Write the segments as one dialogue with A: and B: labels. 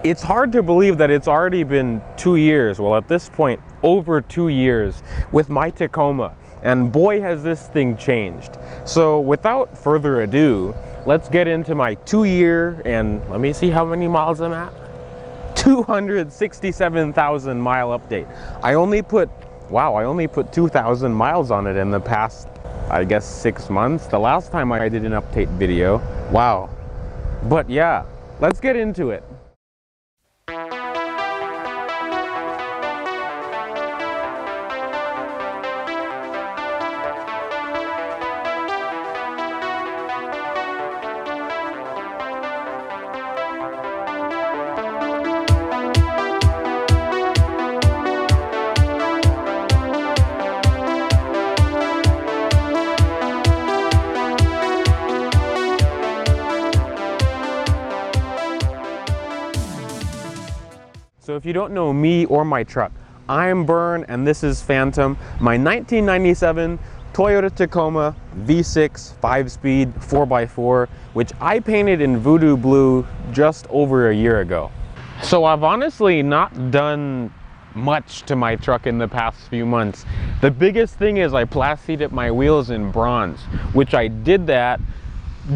A: It's hard to believe that it's already been 2 years, well at this point over 2 years, with my Tacoma, and boy has this thing changed. So without further ado, let's get into my 2-year, and let me see how many miles I'm at. 267,000 mile update. I only put 2,000 miles on it in the past, I guess, 6 months. The last time I did an update video. Wow. But yeah, let's get into it. So if you don't know me or my truck, I'm Bern and this is Phantom, my 1997 Toyota Tacoma V6 5-speed 4x4, which I painted in voodoo blue just over a year ago. So I've honestly not done much to my truck in the past few months. The biggest thing is I plastied my wheels in bronze, which I did that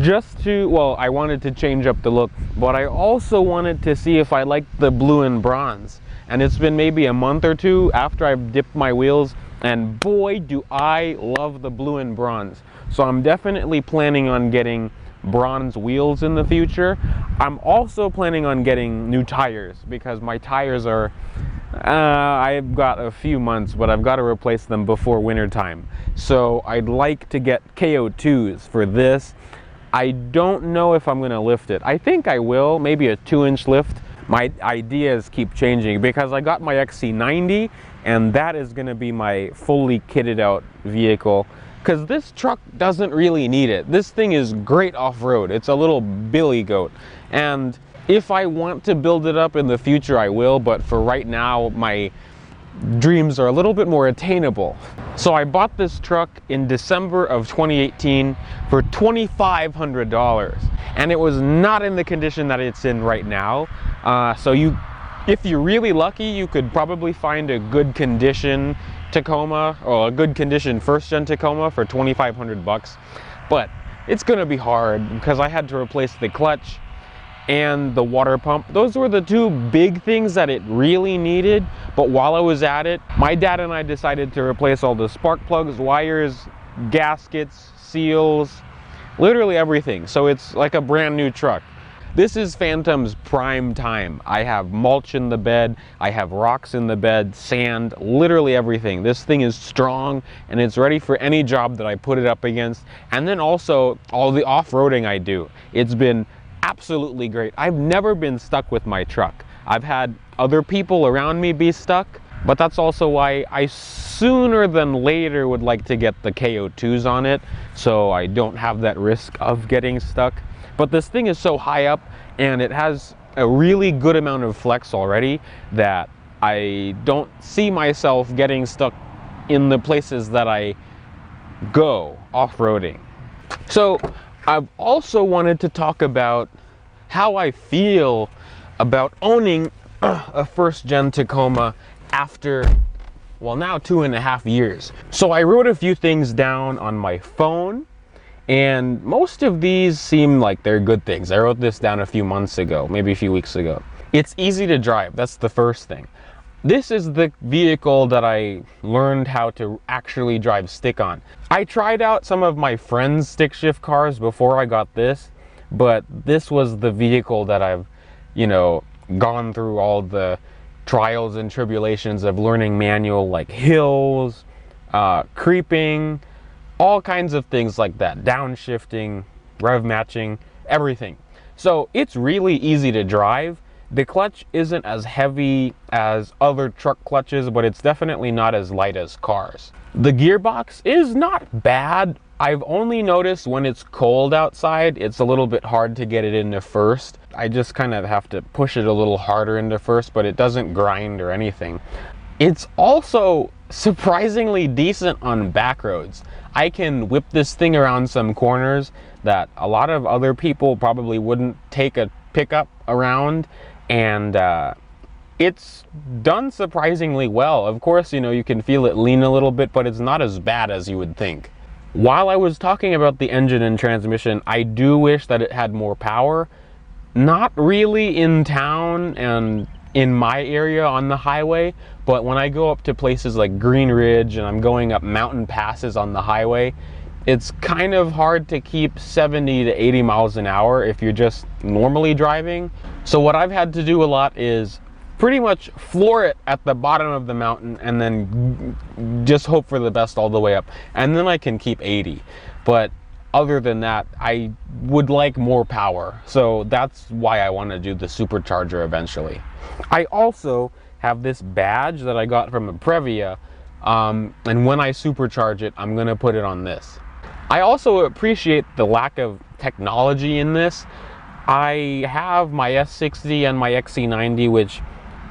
A: just to, well, I wanted to change up the look, but I also wanted to see if I liked the blue and bronze. And it's been maybe a month or two after I've dipped my wheels, and boy do I love the blue and bronze. So I'm definitely planning on getting bronze wheels in the future. I'm also planning on getting new tires because my tires are, I've got a few months, but I've got to replace them before winter time. So I'd like to get KO2s for this. I don't know if I'm going to lift it. I think I will, maybe a 2-inch lift. My ideas keep changing because I got my XC90 and that is going to be my fully kitted out vehicle, because this truck doesn't really need it. This thing is great off-road. It's a little billy goat, and if I want to build it up in the future I will, but for right now my dreams are a little bit more attainable. So I bought this truck in December of 2018 for $2,500, and it was not in the condition that it's in right now. So if you're really lucky, you could probably find a good condition Tacoma, or a good condition first-gen Tacoma for 2,500 bucks. But it's gonna be hard because I had to replace the clutch and the water pump. Those were the two big things that it really needed. But while I was at it, my dad and I decided to replace all the spark plugs, wires, gaskets, seals, literally everything. So it's like a brand new truck. This is Phantom's prime time. I have mulch in the bed, I have rocks in the bed, sand, literally everything. This thing is strong and it's ready for any job that I put it up against. And then also all the off-roading I do. It's been absolutely great. I've never been stuck with my truck. I've had other people around me be stuck, but that's also why I sooner than later would like to get the KO2s on it, so I don't have that risk of getting stuck. But this thing is so high up and it has a really good amount of flex already that I don't see myself getting stuck in the places that I go off-roading. So I've also wanted to talk about how I feel about owning a first-gen Tacoma after, well, now 2.5 years. So I wrote a few things down on my phone, and most of these seem like they're good things. I wrote this down a few months ago, maybe a few weeks ago. It's easy to drive, that's the first thing. This is the vehicle that I learned how to actually drive stick on. I tried out some of my friends' stick shift cars before I got this, but this was the vehicle that I've, gone through all the trials and tribulations of learning manual, like hills, creeping, all kinds of things like that, downshifting, rev matching, everything. So it's really easy to drive. The clutch isn't as heavy as other truck clutches, but it's definitely not as light as cars. The gearbox is not bad. I've only noticed when it's cold outside, it's a little bit hard to get it into first. I just kind of have to push it a little harder into first, but it doesn't grind or anything. It's also surprisingly decent on back roads. I can whip this thing around some corners that a lot of other people probably wouldn't take a pickup around, and it's done surprisingly well. Of course, you know, you can feel it lean a little bit, but it's not as bad as you would think. While I was talking about the engine and transmission, I do wish that it had more power. Not really in town and in my area on the highway, but when I go up to places like Green Ridge and I'm going up mountain passes on the highway, it's kind of hard to keep 70 to 80 miles an hour if you're just normally driving. So what I've had to do a lot is pretty much floor it at the bottom of the mountain and then just hope for the best all the way up. And then I can keep 80. But other than that, I would like more power. So that's why I want to do the supercharger eventually. I also have this badge that I got from a Previa. And when I supercharge it, I'm going to put it on this. I also appreciate the lack of technology in this. I have my S60 and my XC90, which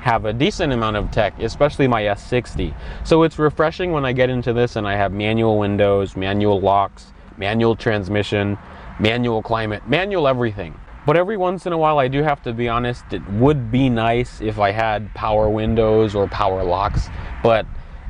A: have a decent amount of tech, especially my S60. So it's refreshing when I get into this and I have manual windows, manual locks, manual transmission, manual climate, manual everything. But every once in a while, I do have to be honest, it would be nice if I had power windows or power locks, but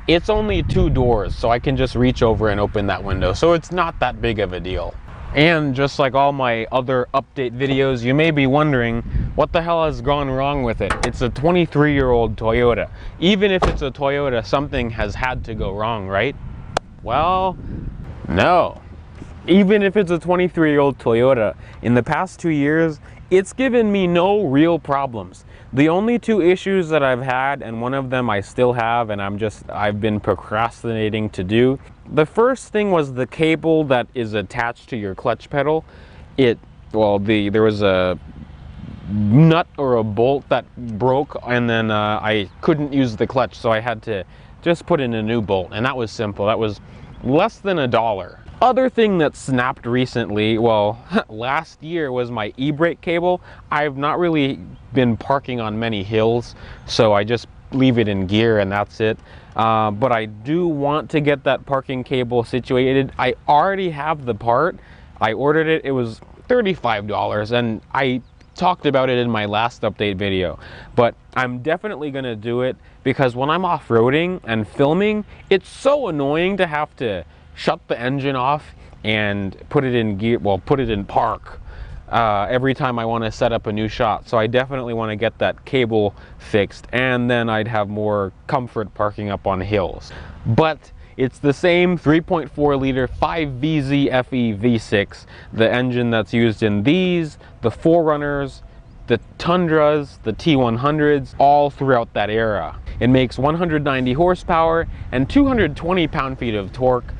A: it's only 2 doors, so I can just reach over and open that window, so it's not that big of a deal. And just like all my other update videos, you may be wondering, what the hell has gone wrong with it? It's a 23-year-old Toyota. Even if it's a Toyota, something has had to go wrong, right? Well, no. Even if it's a 23-year-old Toyota, in the past 2 years, it's given me no real problems. The only 2 issues that I've had, and one of them I still have, and I've been procrastinating to do. The first thing was the cable that is attached to your clutch pedal. There was a nut or a bolt that broke, and then I couldn't use the clutch, so I had to just put in a new bolt, and that was simple. That was less than $1. Other thing that snapped recently, well, last year, was my e-brake cable. I've not really been parking on many hills, so I just leave it in gear and that's it. But I do want to get that parking cable situated. I already have the part. I ordered it. It was $35, and I talked about it in my last update video. But I'm definitely going to do it because when I'm off-roading and filming, it's so annoying to have to shut the engine off and put it in gear, put it in park every time I want to set up a new shot. So I definitely want to get that cable fixed, and then I'd have more comfort parking up on hills. But it's the same 3.4 liter 5VZ FE V6, the engine that's used in these, the 4Runners, the Tundras, the T100s, all throughout that era. It makes 190 horsepower and 220 pound-feet of torque.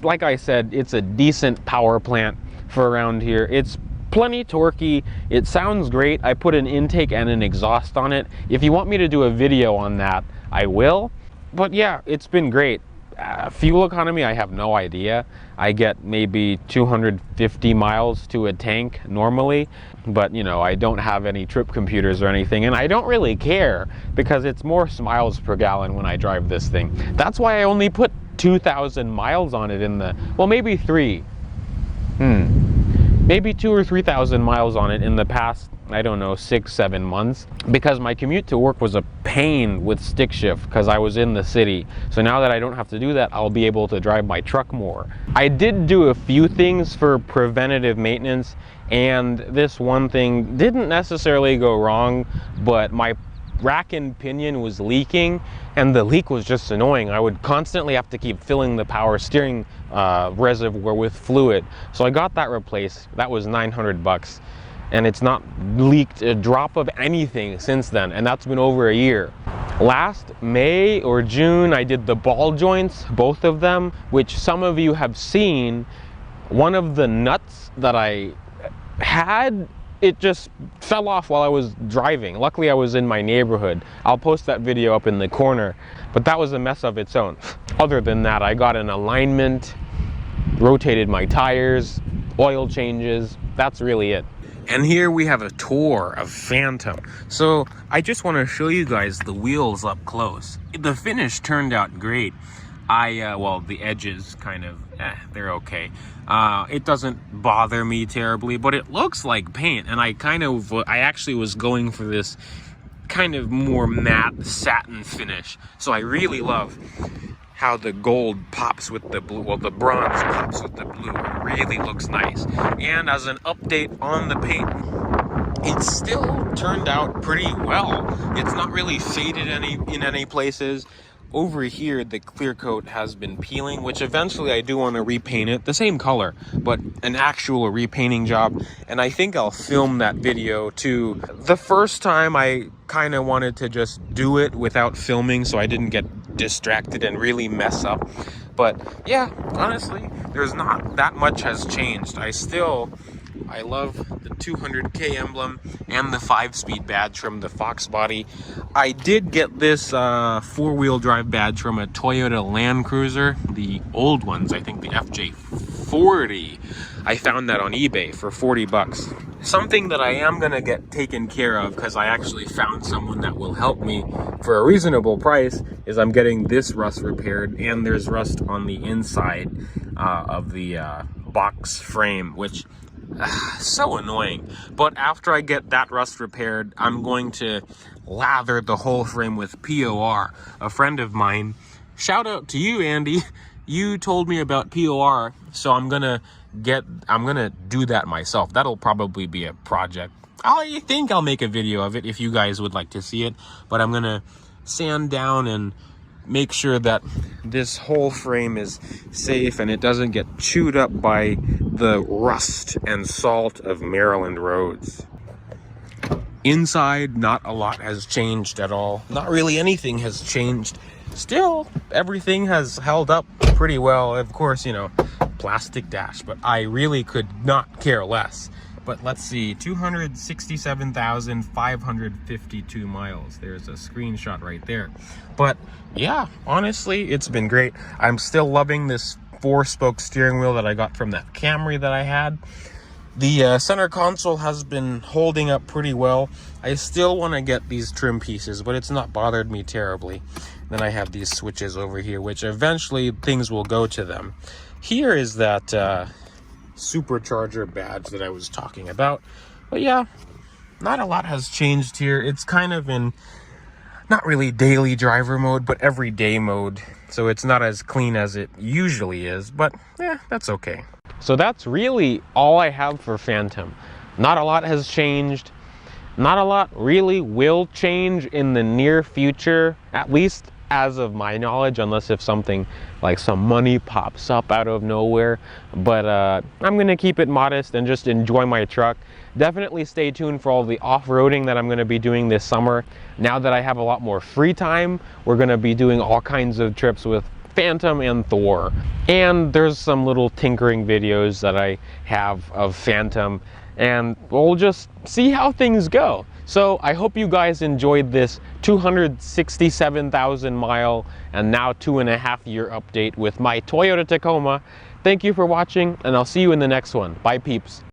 A: Like I said, it's a decent power plant for around here. It's plenty torquey. It sounds great. I put an intake and an exhaust on it. If you want me to do a video on that, I will. But yeah, it's been great. Fuel economy, I have no idea. I get maybe 250 miles to a tank normally, but you know, I don't have any trip computers or anything, and I don't really care because it's more miles per gallon when I drive this thing. That's why I only put 2,000 miles on it maybe 3. Maybe 2,000 or 3,000 miles on it in the past, I don't know, 6-7 months, because my commute to work was a pain with stick shift because I was in the city. So now that I don't have to do that, I'll be able to drive my truck more. I did do a few things for preventative maintenance, and this one thing didn't necessarily go wrong, but my rack and pinion was leaking, and the leak was just annoying. I would constantly have to keep filling the power steering reservoir with fluid. So I got that replaced. That was $900, and it's not leaked a drop of anything since then, and that's been over a year. Last May or June, I did the ball joints, both of them, which some of you have seen. One of the nuts that I had, it just fell off while I was driving. Luckily, I was in my neighborhood. I'll post that video up in the corner, but that was a mess of its own. Other than that, I got an alignment, rotated my tires, oil changes. That's really it. And here we have a tour of Phantom. So I just want to show you guys the wheels up close. The finish turned out great. well, the edges kind of, they're okay. It doesn't bother me terribly, but it looks like paint. And I actually was going for this kind of more matte satin finish. So I really love how the gold pops with the blue, well, the bronze pops with the blue. It really looks nice. And as an update on the paint, it still turned out pretty well. It's not really faded in any places. Over here, the clear coat has been peeling, which eventually I do want to repaint it the same color, but an actual repainting job. And I think I'll film that video too. The first time I kind of wanted to just do it without filming so I didn't get distracted and really mess up. But yeah, honestly, there's not that much has changed. I love the 200K emblem and the 5-speed badge from the Fox body. I did get this 4-wheel drive badge from a Toyota Land Cruiser, the old ones, I think the FJ40. I found that on eBay for 40 bucks. Something that I am gonna get taken care of, because I actually found someone that will help me for a reasonable price, is I'm getting this rust repaired, and there's rust on the inside of the box frame, which so annoying. But after I get that rust repaired, I'm going to lather the whole frame with POR. A friend of mine, shout out to you, Andy, you told me about POR, so I'm gonna do that myself. That'll probably be a project. I think I'll make a video of it if you guys would like to see it, but I'm gonna sand down and make sure that this whole frame is safe and it doesn't get chewed up by the rust and salt of Maryland roads. Inside, not a lot has changed at all. Not really anything has changed. Still, everything has held up pretty well. Of course, you know, plastic dash, but I really could not care less. But let's see, 267,552 miles. There's a screenshot right there. But yeah, honestly, it's been great. I'm still loving this 4-spoke steering wheel that I got from that Camry that I had. The center console has been holding up pretty well. I still want to get these trim pieces, but it's not bothered me terribly. Then I have these switches over here, which eventually things will go to them. Here is that supercharger badge that I was talking about. But yeah, not a lot has changed here. It's kind of in not really daily driver mode, but everyday mode. So it's not as clean as it usually is, but yeah, that's okay. So that's really all I have for Phantom. Not a lot has changed. Not a lot really will change in the near future, at least as of my knowledge, unless if something like some money pops up out of nowhere. But I'm gonna keep it modest and just enjoy my truck. Definitely stay tuned for all the off-roading that I'm gonna be doing this summer. Now that I have a lot more free time, we're gonna be doing all kinds of trips with Phantom and Thor. And there's some little tinkering videos that I have of Phantom, and we'll just see how things go. So I hope you guys enjoyed this 267,000 mile and now 2.5 year update with my Toyota Tacoma. Thank you for watching, and I'll see you in the next one. Bye, peeps.